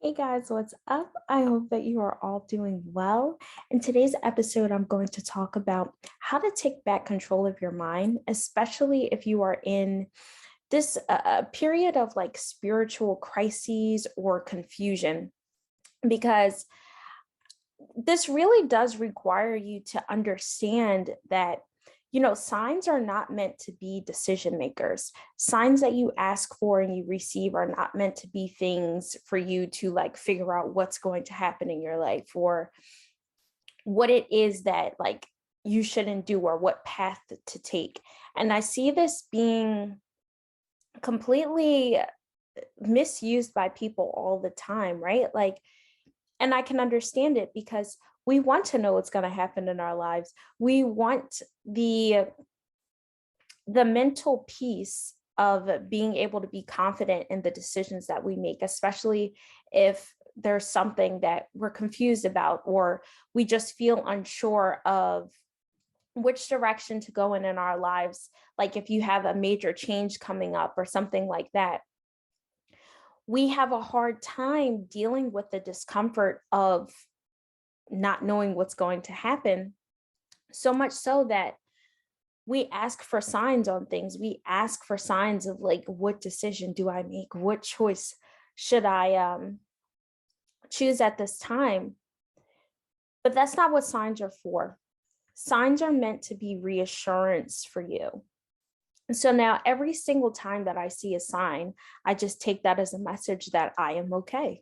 Hey guys, what's up? I hope that you are all doing well. In today's episode, I'm going to talk about how to take back control of your mind, especially if you are in this period of like spiritual crises or confusion, because this really does require you to understand that signs are not meant to be decision makers. Signs that you ask for and you receive are not meant to be things for you to like figure out what's going to happen in your life or what it is that like you shouldn't do or what path to take. And I see this being completely misused by people all the time, right? Like, and I can understand it because we want to know what's going to happen in our lives. We want the mental piece of being able to be confident in the decisions that we make, especially if there's something that we're confused about or we just feel unsure of which direction to go in our lives. Like if you have a major change coming up or something like that, we have a hard time dealing with the discomfort of not knowing what's going to happen. So much so that we ask for signs on things. We ask for signs of like, what decision do I make? What choice should I choose at this time? But that's not what signs are for. Signs are meant to be reassurance for you. So now every single time that I see a sign, I just take that as a message that I am okay.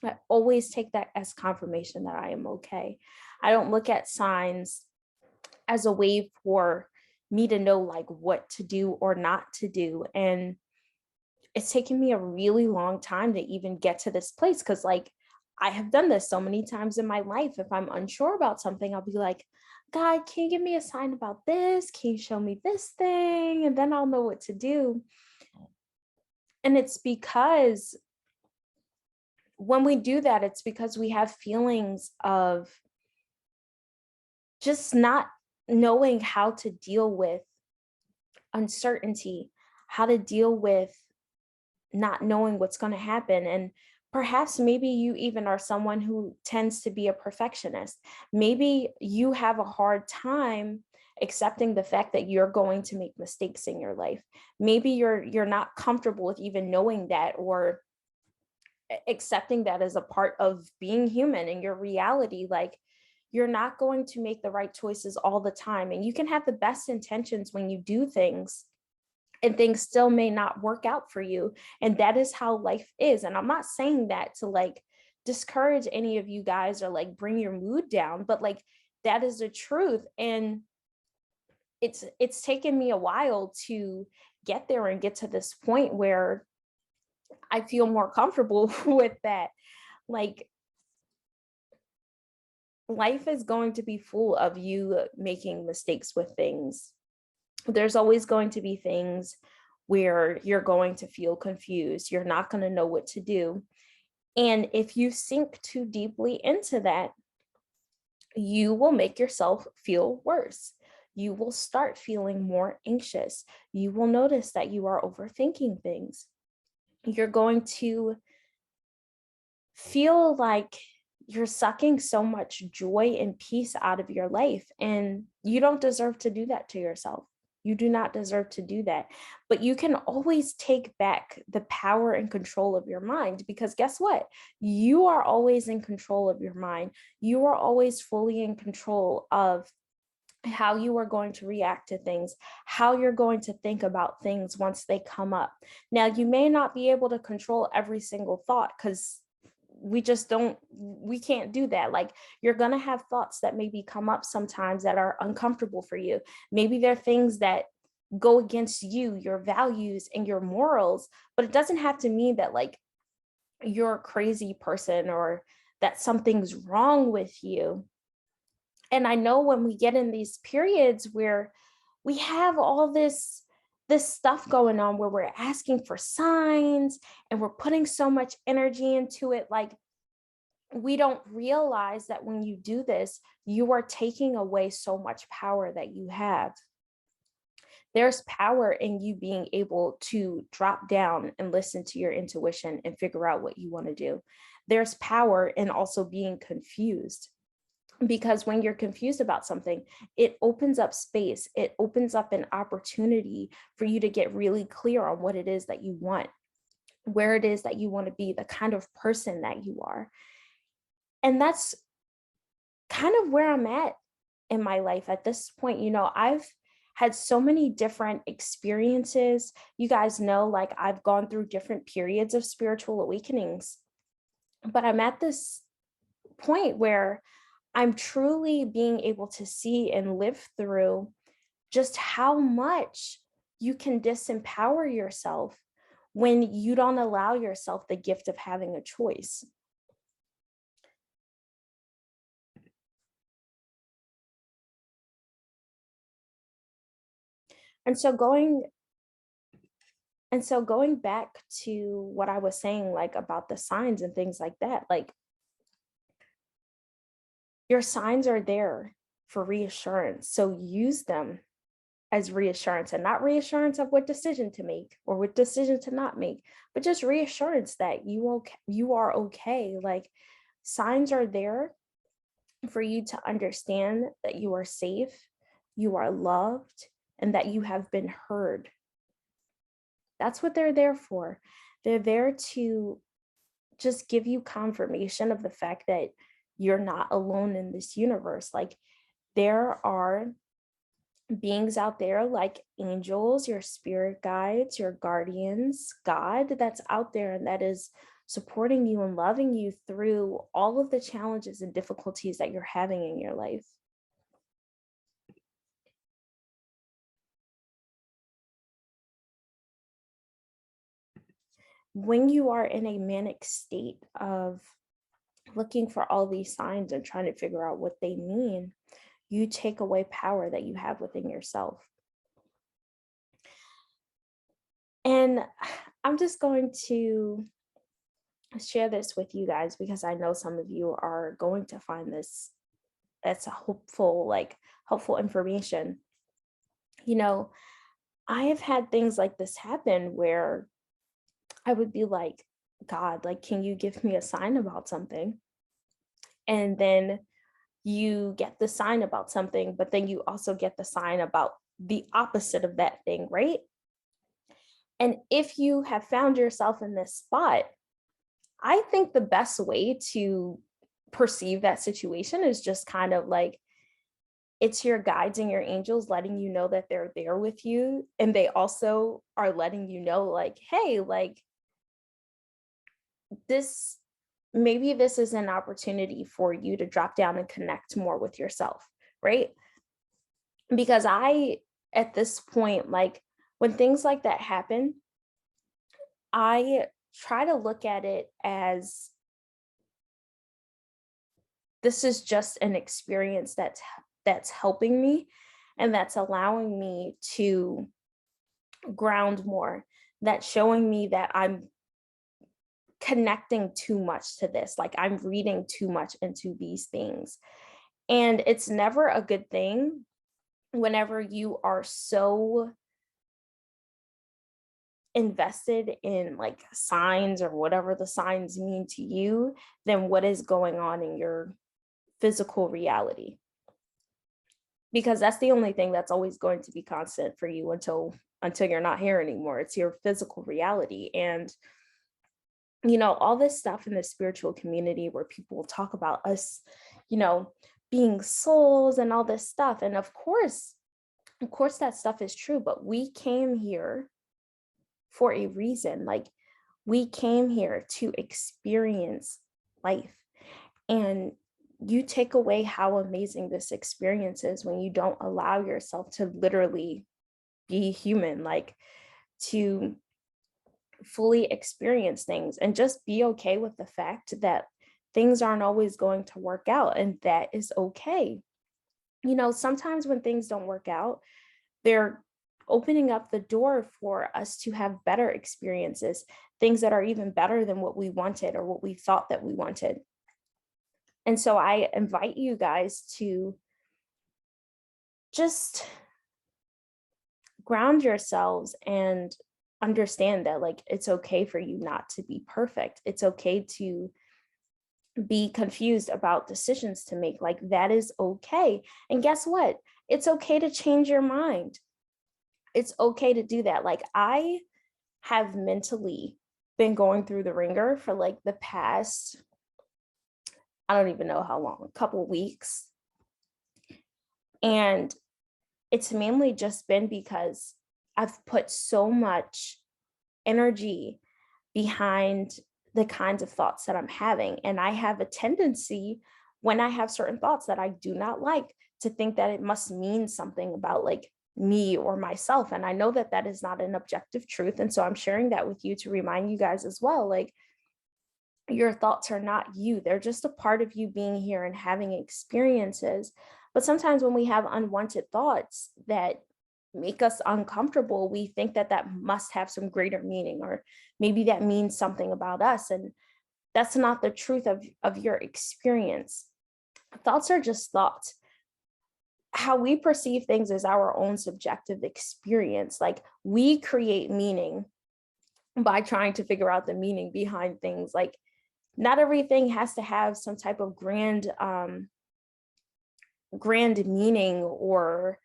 I always take that as confirmation that I am okay. I don't look at signs as a way for me to know like what to do or not to do. And it's taken me a really long time to even get to this place because like I have done this so many times in my life. If I'm unsure about something, I'll be like, God, can you give me a sign about this? Can you show me this thing? And then I'll know what to do. And it's because when we do that, it's because we have feelings of just not knowing how to deal with uncertainty, how to deal with not knowing what's going to happen. And perhaps maybe you even are someone who tends to be a perfectionist. Maybe you have a hard time accepting the fact that you're going to make mistakes in your life. Maybe you're not comfortable with even knowing that or accepting that as a part of being human in your reality. Like you're not going to make the right choices all the time. And you can have the best intentions when you do things and things still may not work out for you. And that is how life is. And I'm not saying that to like discourage any of you guys or like bring your mood down, but like that is the truth. And it's taken me a while to get there and get to this point where I feel more comfortable with that. Like life is going to be full of you making mistakes with things. There's always going to be things where you're going to feel confused. You're not going to know what to do. And if you sink too deeply into that, you will make yourself feel worse. You will start feeling more anxious. You will notice that you are overthinking things. You're going to feel like you're sucking so much joy and peace out of your life. And you don't deserve to do that to yourself. You do not deserve to do that. But you can always take back the power and control of your mind because guess what? You are always in control of your mind. You are always fully in control of how you are going to react to things, how you're going to think about things once they come up. Now, you may not be able to control every single thought because we can't do that. Like you're going to have thoughts that maybe come up sometimes that are uncomfortable for you. Maybe they're things that go against you, your values and your morals, but it doesn't have to mean that like you're a crazy person or that something's wrong with you. And I know when we get in these periods where we have all this stuff going on where we're asking for signs and we're putting so much energy into it, like we don't realize that when you do this, you are taking away so much power that you have. There's power in you being able to drop down and listen to your intuition and figure out what you want to do. There's power in also being confused, because when you're confused about something, it opens up space. It opens up an opportunity for you to get really clear on what it is that you want, where it is that you want to be, the kind of person that you are. And that's kind of where I'm at in my life at this point. I've had so many different experiences. You guys know, like, I've gone through different periods of spiritual awakenings, but I'm at this point where I'm truly being able to see and live through just how much you can disempower yourself when you don't allow yourself the gift of having a choice. And so going back to what I was saying, like, about the signs and things like that, like, your signs are there for reassurance. So use them as reassurance, and not reassurance of what decision to make or what decision to not make, but just reassurance that you are okay. Like, signs are there for you to understand that you are safe, you are loved, and that you have been heard. That's what they're there for. They're there to just give you confirmation of the fact that you're not alone in this universe. Like, there are beings out there, like angels, your spirit guides, your guardians, God, that's out there and that is supporting you and loving you through all of the challenges and difficulties that you're having in your life. When you are in a manic state of looking for all these signs and trying to figure out what they mean, you take away power that you have within yourself. And I'm just going to share this with you guys because I know some of you are going to find this as a helpful information. You know, I have had things like this happen where I would be like, God, like, can you give me a sign about something? And then you get the sign about something, but then you also get the sign about the opposite of that thing, right? And if you have found yourself in this spot, I think the best way to perceive that situation is just kind of like, it's your guides and your angels letting you know that they're there with you. And they also are letting you know, like, hey, like, this, maybe this is an opportunity for you to drop down and connect more with yourself, right? Because at this point, like, when things like that happen, I try to look at it as, this is just an experience that's helping me and that's allowing me to ground more, that's showing me that I'm connecting too much to this, like I'm reading too much into these things. And it's never a good thing whenever you are so invested in, like, signs or whatever the signs mean to you than what is going on in your physical reality, because that's the only thing that's always going to be constant for you until you're not here anymore. It's your physical reality. And all this stuff in the spiritual community where people will talk about us, you know being souls and all this stuff, and of course that stuff is true, but we came here for a reason. Like, we came here to experience life. And you take away how amazing this experience is when you don't allow yourself to literally be human, like, to fully experience things and just be okay with the fact that things aren't always going to work out, and that is okay. Sometimes when things don't work out, they're opening up the door for us to have better experiences, things that are even better than what we wanted or what we thought that we wanted. And so I invite you guys to just ground yourselves and understand that like it's okay for you not to be perfect. It's okay to be confused about decisions to make. Like that is okay. And guess what? It's okay to change your mind. It's okay to do that. Like I have mentally been going through the ringer for like the past, I don't even know how long, a couple weeks. And it's mainly just been because I've put so much energy behind the kinds of thoughts that I'm having. And I have a tendency when I have certain thoughts that I do not like to think that it must mean something about like me or myself. And I know that that is not an objective truth. And so I'm sharing that with you to remind you guys as well. Like your thoughts are not you. They're just a part of you being here and having experiences. But sometimes when we have unwanted thoughts that make us uncomfortable, we think that that must have some greater meaning, or maybe that means something about us. And that's not the truth of your experience. Thoughts are just thoughts. How we perceive things is our own subjective experience. Like we create meaning by trying to figure out the meaning behind things. Like not everything has to have some type of grand meaning or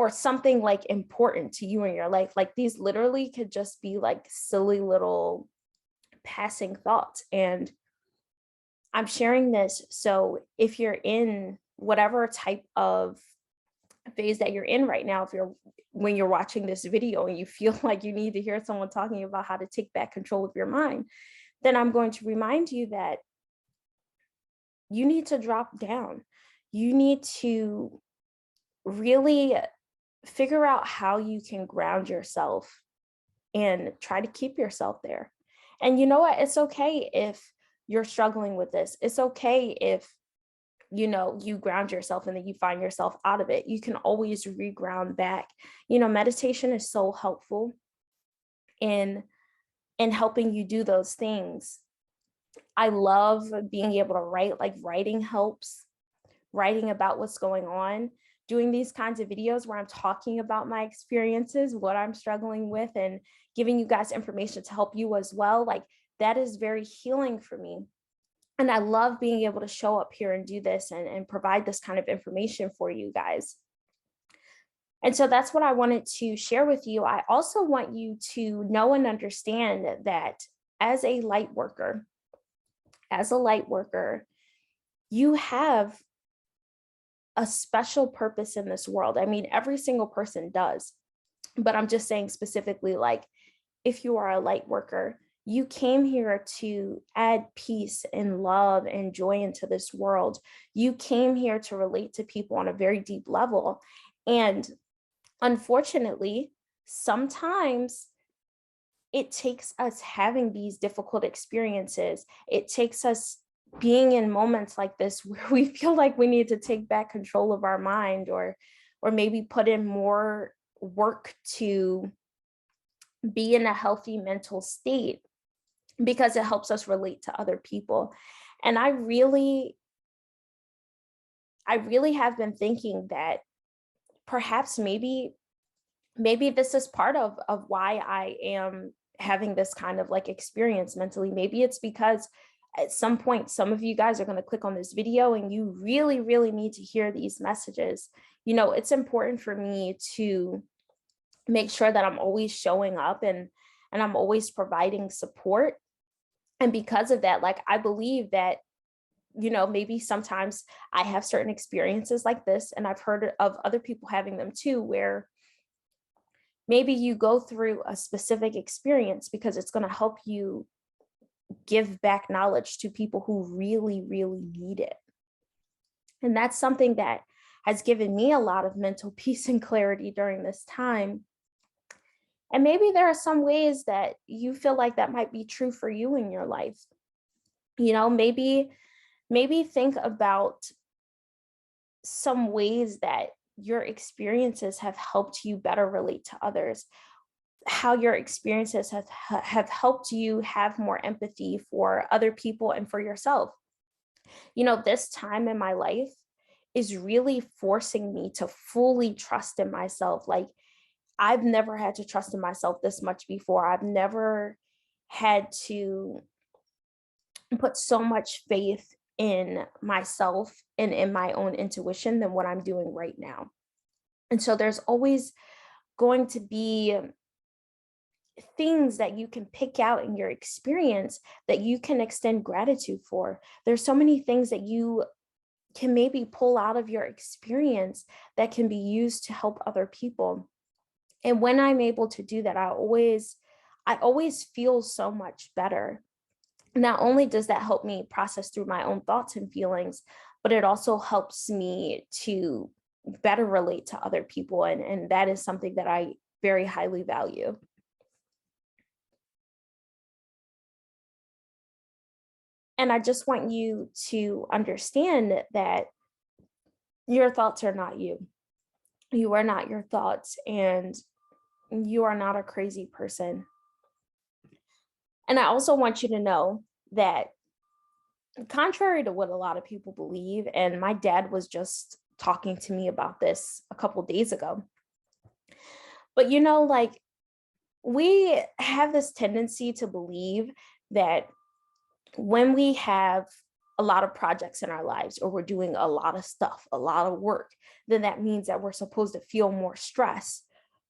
something like important to you in your life. Like these literally could just be like silly little passing thoughts. And I'm sharing this so if you're in whatever type of phase that you're in right now, if you're when you're watching this video and you feel like you need to hear someone talking about how to take back control of your mind, then I'm going to remind you that you need to drop down. You need to really figure out how you can ground yourself and try to keep yourself there. And you know what? It's okay if you're struggling with this. It's okay if you ground yourself and then you find yourself out of it. You can always reground back. Meditation is so helpful in helping you do those things. I love being able to write. Like writing helps, writing about what's going on, doing these kinds of videos where I'm talking about my experiences, what I'm struggling with, and giving you guys information to help you as well. Like that is very healing for me. And I love being able to show up here and do this and provide this kind of information for you guys. And so that's what I wanted to share with you. I also want you to know and understand that as a light worker, you have a special purpose in this world. I mean, every single person does, but I'm just saying specifically, like if you are a light worker, you came here to add peace and love and joy into this world. You came here to relate to people on a very deep level. And unfortunately, sometimes it takes us having these difficult experiences. It takes us being in moments like this where we feel like we need to take back control of our mind, or maybe put in more work to be in a healthy mental state, because it helps us relate to other people. And I really have been thinking that perhaps maybe this is part of why I am having this kind of like experience mentally. Maybe it's because at some point some of you guys are going to click on this video and you really, really need to hear these messages. It's important for me to make sure that I'm always showing up and I'm always providing support. And because of that, like I believe that maybe sometimes I have certain experiences like this, and I've heard of other people having them too, where maybe you go through a specific experience because it's going to help you give back knowledge to people who really, really need it. And that's something that has given me a lot of mental peace and clarity during this time. And maybe there are some ways that you feel like that might be true for you in your life. Maybe think about some ways that your experiences have helped you better relate to others, how your experiences have helped you have more empathy for other people and for yourself. This time in my life, is really forcing me to fully trust in myself. Like, I've never had to trust in myself this much before. I've never had to put so much faith in myself and in my own intuition than what I'm doing right now. And so there's always going to be things that you can pick out in your experience that you can extend gratitude for. There's so many things that you can maybe pull out of your experience that can be used to help other people. And when I'm able to do that, I always feel so much better. Not only does that help me process through my own thoughts and feelings, but it also helps me to better relate to other people. And that is something that I very highly value. And I just want you to understand that your thoughts are not you. You are not your thoughts, and you are not a crazy person. And I also want you to know that, contrary to what a lot of people believe, and my dad was just talking to me about this a couple days ago, but like, we have this tendency to believe that when we have a lot of projects in our lives, or we're doing a lot of stuff, a lot of work, then that means that we're supposed to feel more stress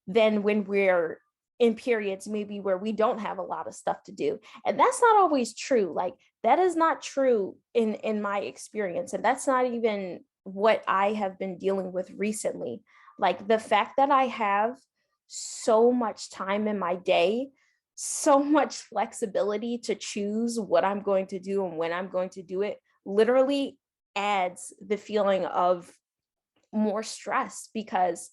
than when we're in periods maybe where we don't have a lot of stuff to do. And that's not always true. Like, that is not true in my experience, and that's not even what I have been dealing with recently. Like, the fact that I have so much time in my day, so much flexibility to choose what I'm going to do and when I'm going to do it, literally adds the feeling of more stress. Because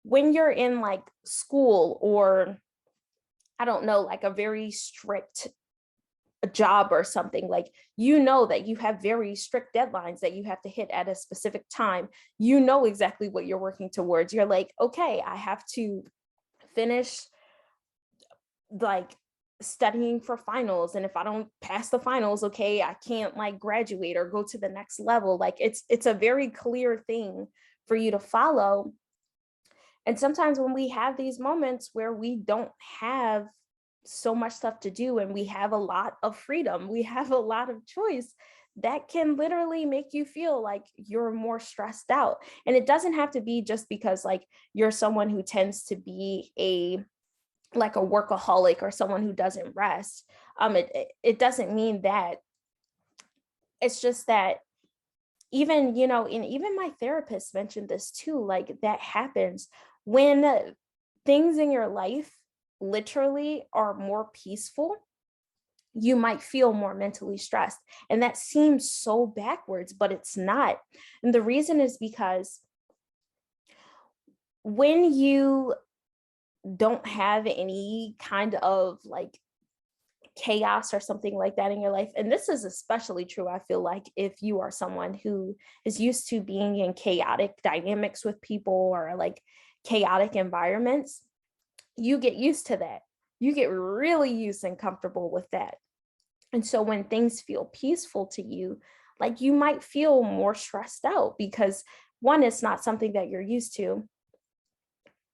when you're in like school, or I don't know, like a very strict job or something, like, that you have very strict deadlines that you have to hit at a specific time. Exactly what you're working towards. You're like, okay, I have to finish like studying for finals, and if I don't pass the finals, okay, I can't like graduate or go to the next level. Like, it's a very clear thing for you to follow. And sometimes when we have these moments where we don't have so much stuff to do, and we have a lot of freedom, we have a lot of choice, that can literally make you feel like you're more stressed out. And it doesn't have to be just because like you're someone who tends to be a workaholic, or someone who doesn't rest. It doesn't mean that. It's just that, and even my therapist mentioned this too, like, that happens when things in your life literally are more peaceful. You might feel more mentally stressed, and that seems so backwards, but it's not. And the reason is because when you don't have any kind of like chaos or something like that in your life, and this is especially true, I feel like, if you are someone who is used to being in chaotic dynamics with people, or like chaotic environments, you get used to that. You get really used and comfortable with that. And so when things feel peaceful to you, like, you might feel more stressed out because, one, it's not something that you're used to,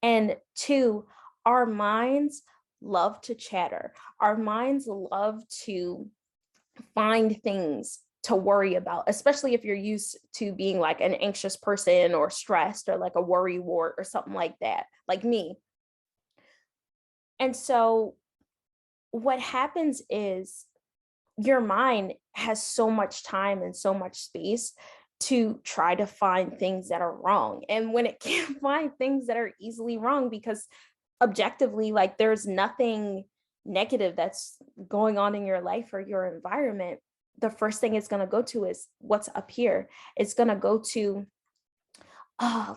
and two, our minds love to chatter. Our minds love to find things to worry about, especially if you're used to being like an anxious person, or stressed, or like a worry wart or something like that, like me. And so what happens is, your mind has so much time and so much space to try to find things that are wrong. And when it can't find things that are easily wrong, because objectively, like, there's nothing negative that's going on in your life or your environment, the first thing it's going to go to is what's up here. It's going to go to,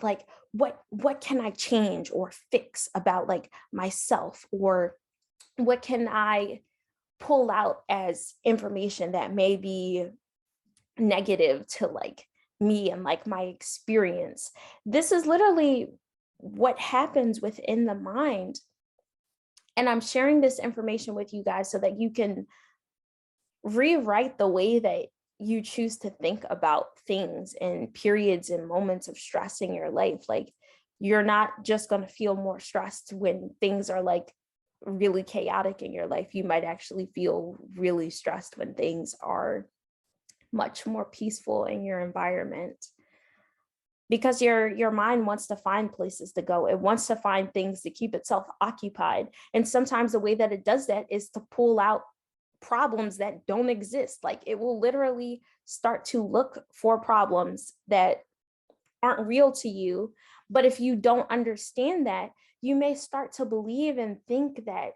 like, what can I change or fix about like myself, or what can I pull out as information that may be negative to like me and like my experience. This is literally what happens within the mind. And I'm sharing this information with you guys so that you can rewrite the way that you choose to think about things and periods and moments of stress in your life. Like, you're not just going to feel more stressed when things are like really chaotic in your life. You might actually feel really stressed when things are much more peaceful in your environment, because your mind wants to find places to go. It wants to find things to keep itself occupied. And sometimes the way that it does that is to pull out problems that don't exist. Like, it will literally start to look for problems that aren't real to you. But if you don't understand that, you may start to believe and think that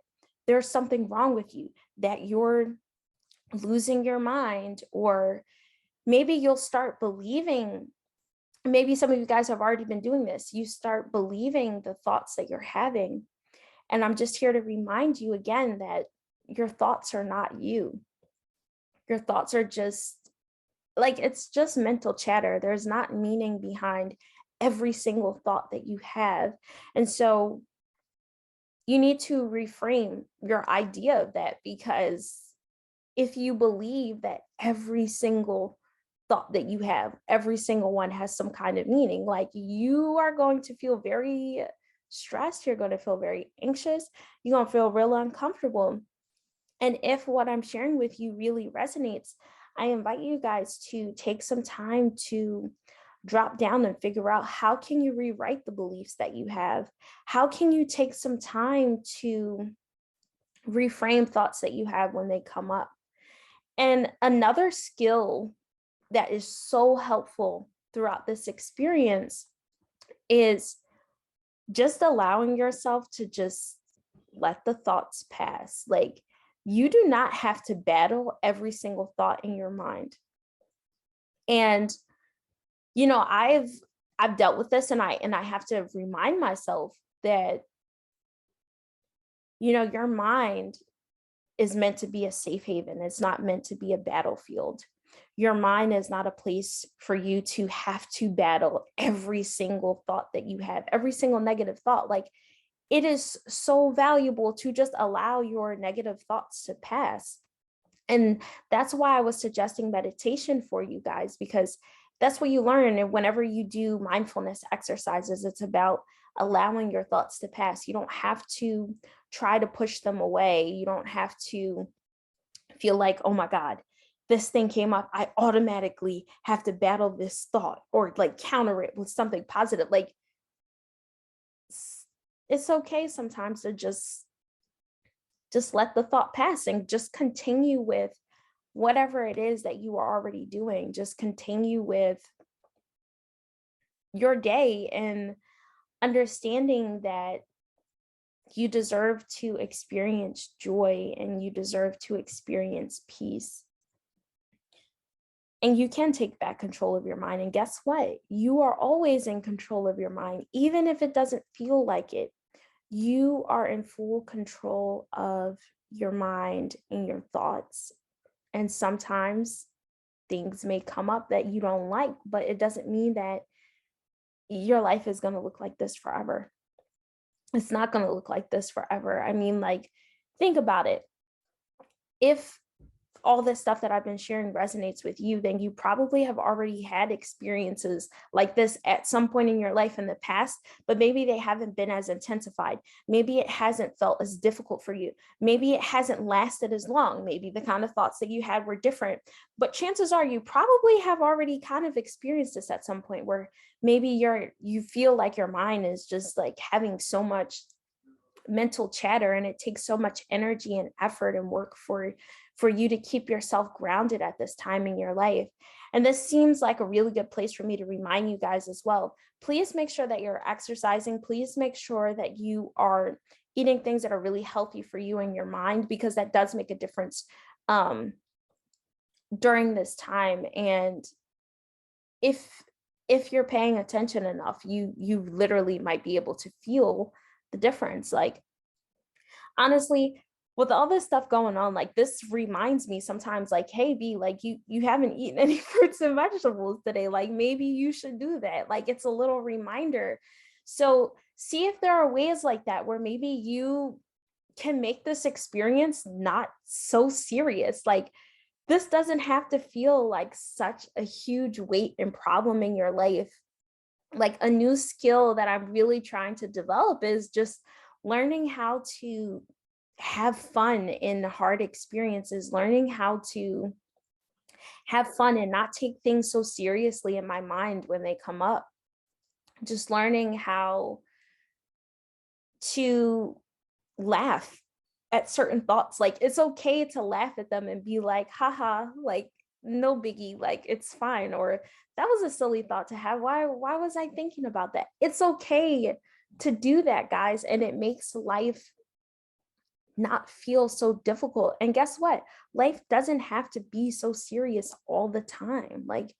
there's something wrong with you, that you're losing your mind, or maybe you'll start believing, maybe some of you guys have already been doing this, you start believing the thoughts that you're having. And I'm just here to remind you again that your thoughts are not you. Your thoughts are just like, it's just mental chatter. There's not meaning behind every single thought that you have. And so you need to reframe your idea of that, because if you believe that every single thought that you have, every single one has some kind of meaning, like, you are going to feel very stressed, you're going to feel very anxious, you're going to feel real uncomfortable. And if what I'm sharing with you really resonates, I invite you guys to take some time to drop down and figure out, how can you rewrite the beliefs that you have? How can you take some time to reframe thoughts that you have when they come up? And another skill that is so helpful throughout this experience is just allowing yourself to just let the thoughts pass. Like, you do not have to battle every single thought in your mind. And I've dealt with this, and I have to remind myself that your mind is meant to be a safe haven. It's not meant to be a battlefield. Your mind is not a place for you to have to battle every single thought that you have, every single negative thought. Like, it is so valuable to just allow your negative thoughts to pass. And that's why I was suggesting meditation for you guys, because that's what you learn. And whenever you do mindfulness exercises, it's about allowing your thoughts to pass. You don't have to try to push them away. You don't have to feel like, oh my God, this thing came up, I automatically have to battle this thought or like counter it with something positive. Like, it's okay sometimes to just let the thought pass and just continue with whatever it is that you are already doing. Just continue with your day, and understanding that you deserve to experience joy and you deserve to experience peace. And you can take back control of your mind. And guess what? You are always in control of your mind, even if it doesn't feel like it. You are in full control of your mind and your thoughts. And sometimes things may come up that you don't like, but it doesn't mean that your life is going to look like this forever. It's not going to look like this forever. I mean, like, think about it. If all this stuff that I've been sharing resonates with you, then you probably have already had experiences like this at some point in your life in the past, but maybe they haven't been as intensified. Maybe it hasn't felt as difficult for you. Maybe it hasn't lasted as long. Maybe the kind of thoughts that you had were different, but chances are you probably have already kind of experienced this at some point, where maybe you feel like your mind is just like having so much mental chatter, and it takes so much energy and effort and work for you to keep yourself grounded at this time in your life. And this seems like a really good place for me to remind you guys as well. Please make sure that you're exercising. Please make sure that you are eating things that are really healthy for you and your mind, because that does make a difference during this time. And if you're paying attention enough, you literally might be able to feel the difference. Like, honestly, with all this stuff going on, like, this reminds me sometimes, like, hey B, like, you haven't eaten any fruits and vegetables today, like maybe you should do that. Like, it's a little reminder. So see if there are ways like that where maybe you can make this experience not so serious. Like, this doesn't have to feel like such a huge weight and problem in your life. Like a new skill that I'm really trying to develop is just learning how to have fun in hard experiences, learning how to have fun and not take things so seriously in my mind when they come up. Just learning how to laugh at certain thoughts. Like it's okay to laugh at them and be like, haha, like no biggie, like it's fine. Or that was a silly thought to have. Why was I thinking about that? It's okay to do that, guys. And it makes life not feel so difficult. And guess what? Life doesn't have to be so serious all the time. Like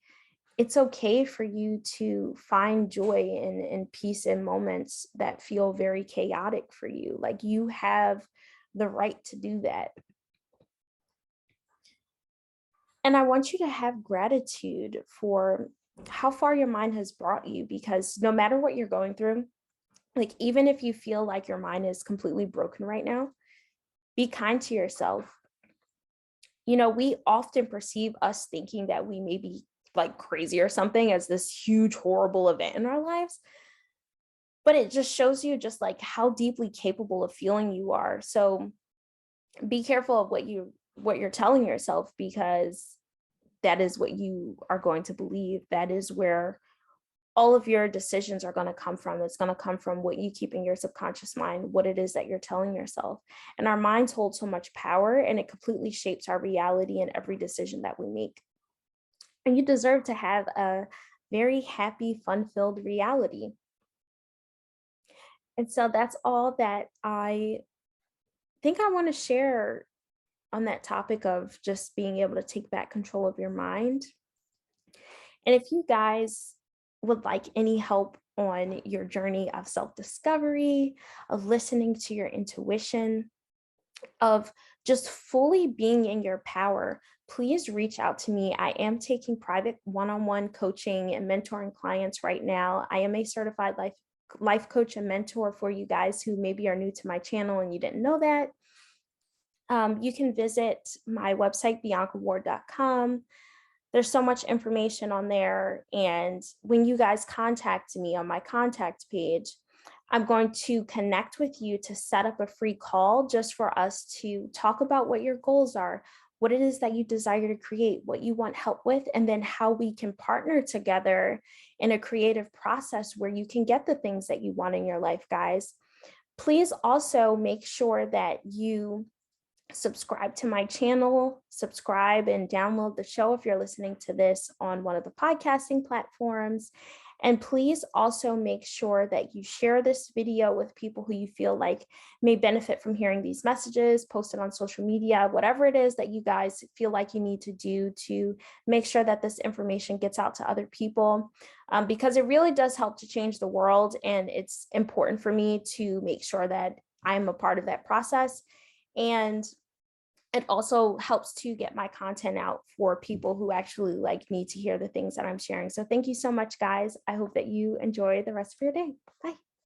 it's okay for you to find joy and peace in moments that feel very chaotic for you. Like you have the right to do that. And I want you to have gratitude for how far your mind has brought you, because no matter what you're going through, like even if you feel like your mind is completely broken right now, be kind to yourself. You know, we often perceive us thinking that we may be like crazy or something as this huge, horrible event in our lives. But it just shows you just like how deeply capable of feeling you are. So be careful of what you're telling yourself, because that is what you are going to believe. That is where all of your decisions are going to come from. It's going to come from what you keep in your subconscious mind, what it is that you're telling yourself. And our minds hold so much power, and it completely shapes our reality and every decision that we make. And you deserve to have a very happy, fun-filled reality. And so that's all that I think I want to share on that topic of just being able to take back control of your mind. And if you guys would like any help on your journey of self discovery, of listening to your intuition, of just fully being in your power, please reach out to me. I am taking private one-on-one coaching and mentoring clients right now. I am a certified life coach and mentor for you guys who maybe are new to my channel and you didn't know that. You can visit my website, biancaward.com. There's so much information on there. And when you guys contact me on my contact page, I'm going to connect with you to set up a free call just for us to talk about what your goals are, what it is that you desire to create, what you want help with, and then how we can partner together in a creative process where you can get the things that you want in your life, guys. Please also make sure that you subscribe to my channel, subscribe and download the show if you're listening to this on one of the podcasting platforms. And please also make sure that you share this video with people who you feel like may benefit from hearing these messages, post it on social media, whatever it is that you guys feel like you need to do to make sure that this information gets out to other people, because it really does help to change the world. And it's important for me to make sure that I'm a part of that process. And it also helps to get my content out for people who actually like need to hear the things that I'm sharing. So thank you so much, guys. I hope that you enjoy the rest of your day. Bye.